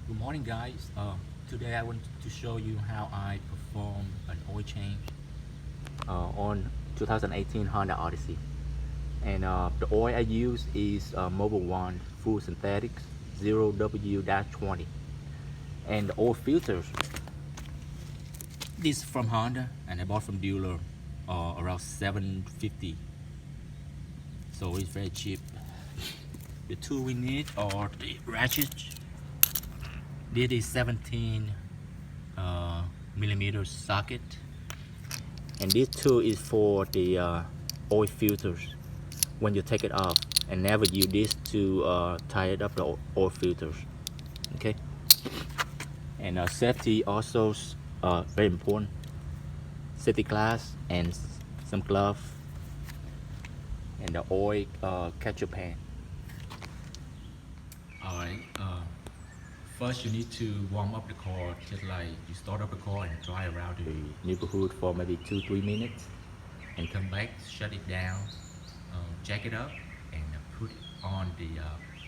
Good morning, guys. Today I want to show you how I perform an oil change on 2018 Honda Odyssey. And the oil I use is Mobil 1 Full Synthetics 0W-20. And the oil filters, this is from Honda, and I bought from dealer around 750. So it's very cheap. The tool we need are the ratchets. This is 17 millimeter socket, and this tool is for the oil filters when you take it off, and never use this to tie it up the oil filters. Okay, and safety also very important. Safety glass and some glove and the oil catcher pan. All right. First, you need to warm up the car, just like you start up the car and drive around the neighborhood for maybe 2-3 minutes, and come back, shut it down, jack it up, and put it on the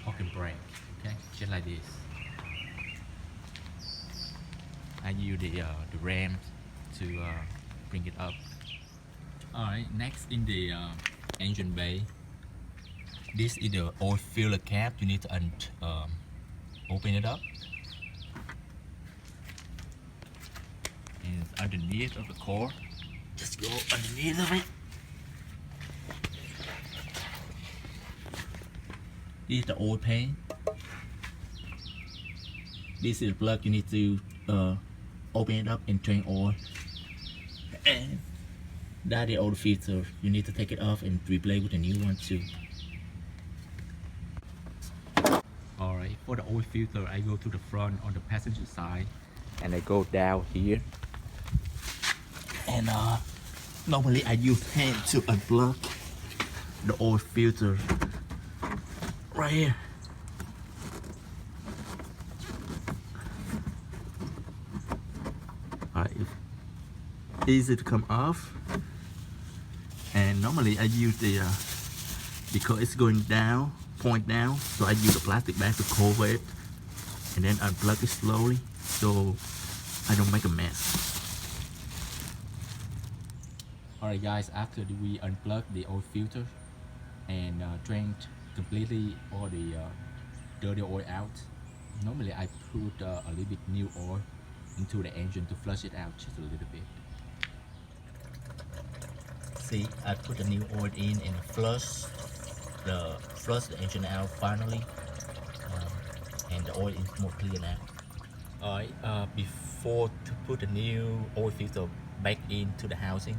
parking brake. Okay, just like this. I use the ram to bring it up. All right. Next, in the engine bay, this is the oil filler cap. You need to open it up. And it's underneath of the core. Just go underneath of it. This is the oil pan. This is the plug. You need to open it up and drain oil. And that is the oil filter. You need to take it off and replace with a new one too. Alright, for the oil filter, I go to the front on the passenger side, and I go down here. And normally I use hand to unplug the oil filter right here. Alright, easy to come off. And normally I use the because it's going down, point down, so I use a plastic bag to cover it, and then unplug it slowly so I don't make a mess. Alright guys, after we unplug the oil filter and drained completely all the dirty oil out, normally I put a little bit new oil into the engine to flush it out just a little bit. See, I put the new oil in and flush the engine out finally, and the oil is more clear now. Alright, before to put the new oil filter back into the housing,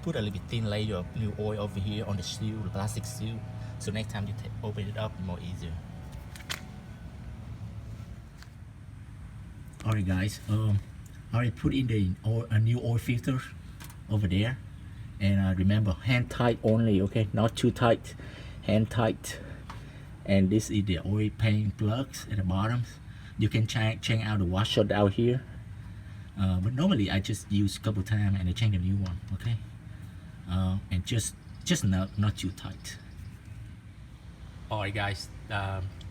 put a little bit thin layer of new oil over here on the seal, the plastic seal, so next time you open it up, more easier. Alright guys, I already put in the a new oil filter over there, and remember, hand tight only, okay, not too tight, hand tight. And this is the oil pan plugs at the bottom. You can change out the washer out here, but normally I just use a couple times and I change a new one, okay. And just not too tight. Alright guys,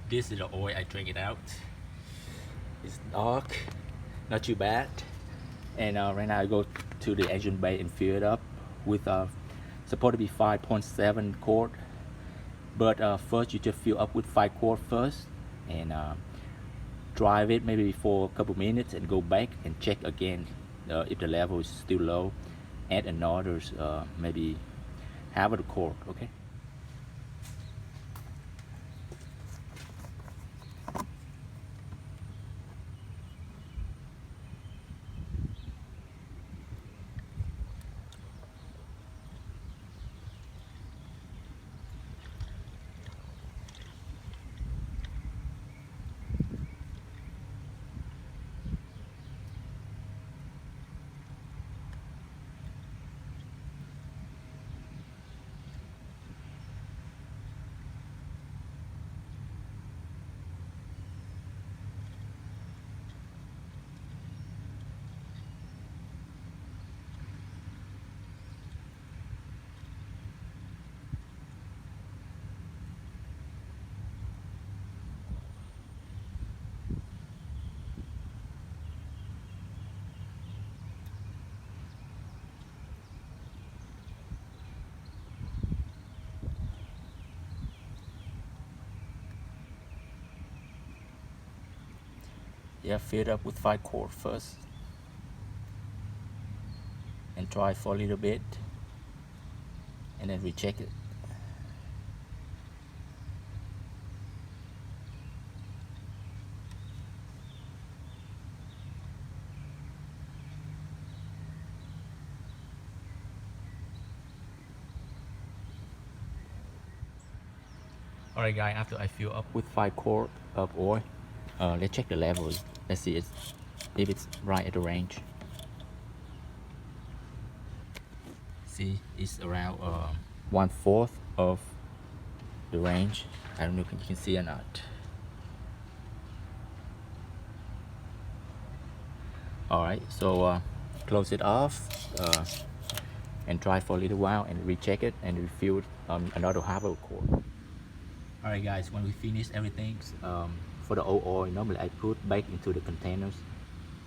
this is the oil. I drink it out. It's dark, not too bad. And right now I go to the engine bay and fill it up with supposed to be 5.7 quart, but first you just fill up with 5 quart first, and drive it maybe for a couple minutes and go back and check again if the level is still low. Add another maybe half of the quart, okay. Yeah, fill it up with 5 quart first and dry for a little bit and then recheck it. Alright guys, after I fill up with 5 quart of oil, let's check the levels. Let's see if it's right at the range. See, it's around 1/4 of the range. I don't know if you can see or not. Alright, so close it off and try for a little while and recheck it and refill another half of a quart. Alright guys, when we finish everything, for the oil, normally I put back into the containers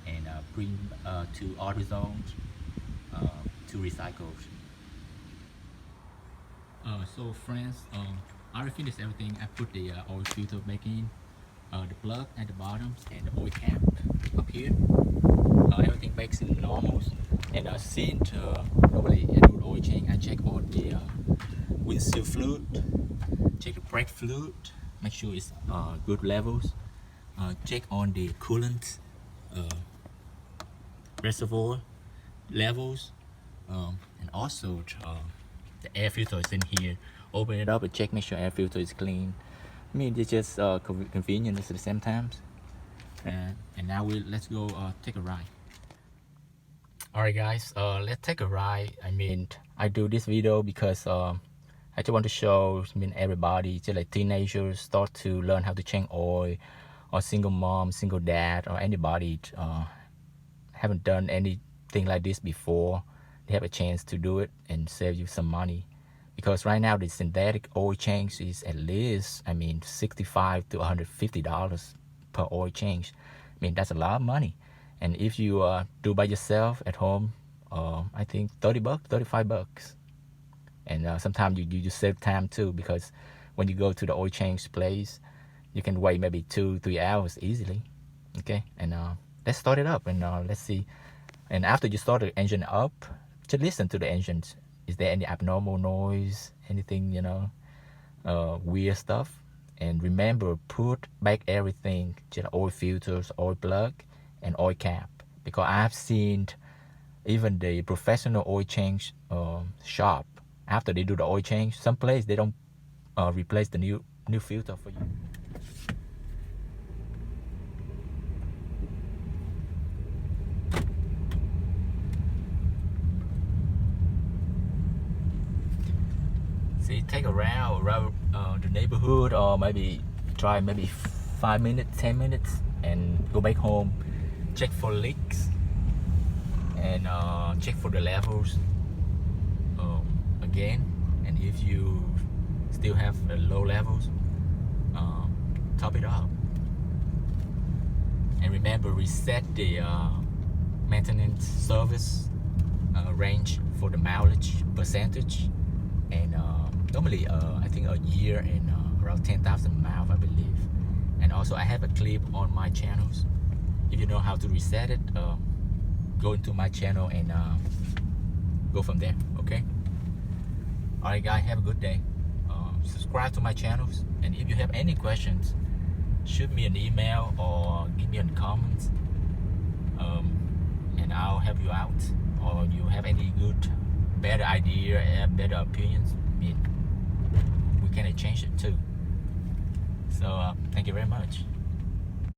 and bring to AutoZone to recycle. So friends, I already finished everything. I put the oil filter back in, the plug at the bottom and the oil cap up here. Everything back in normal. And since normally I do the oil change, I check on the windshield fluid, check the brake fluid, make sure it's good levels, check on the coolant reservoir levels, and also the air filter is in here. Open it up and check, make sure air filter is clean. I mean, it's just convenient at the same time. And now let's go take a ride. Alright guys, let's take a ride. I mean, I do this video because I just want to show, I mean, everybody, just like teenagers start to learn how to change oil, or single mom, single dad, or anybody haven't done anything like this before. They have a chance to do it and save you some money, because right now the synthetic oil change is at least, I mean, $65 to $150 per oil change. I mean, that's a lot of money. And if you do by yourself at home, I think $30, $35. And sometimes you save time too, because when you go to the oil change place, you can wait maybe 2-3 hours easily. Okay, and let's start it up and let's see. And after you start the engine up, just listen to the engine. Is there any abnormal noise, anything, you know, weird stuff? And remember, put back everything, just oil filters, oil plug, and oil cap, because I've seen even the professional oil change shop, after they do the oil change, some place they don't replace the new filter for you. See, take a round around the neighborhood, or maybe try maybe 5 minutes, 10 minutes, and go back home. Check for leaks and check for the levels again. And if you still have low levels, top it up. And remember, reset the maintenance service range for the mileage percentage. And normally I think a year and around 10,000 miles, I believe. And also I have a clip on my channels. If you know how to reset it, go into my channel and go from there. Okay, alright guys, have a good day. Subscribe to my channels, and if you have any questions, shoot me an email or give me a comment, and I'll help you out. Or you have any good, better idea, better opinions, I mean, we can change it too. So thank you very much.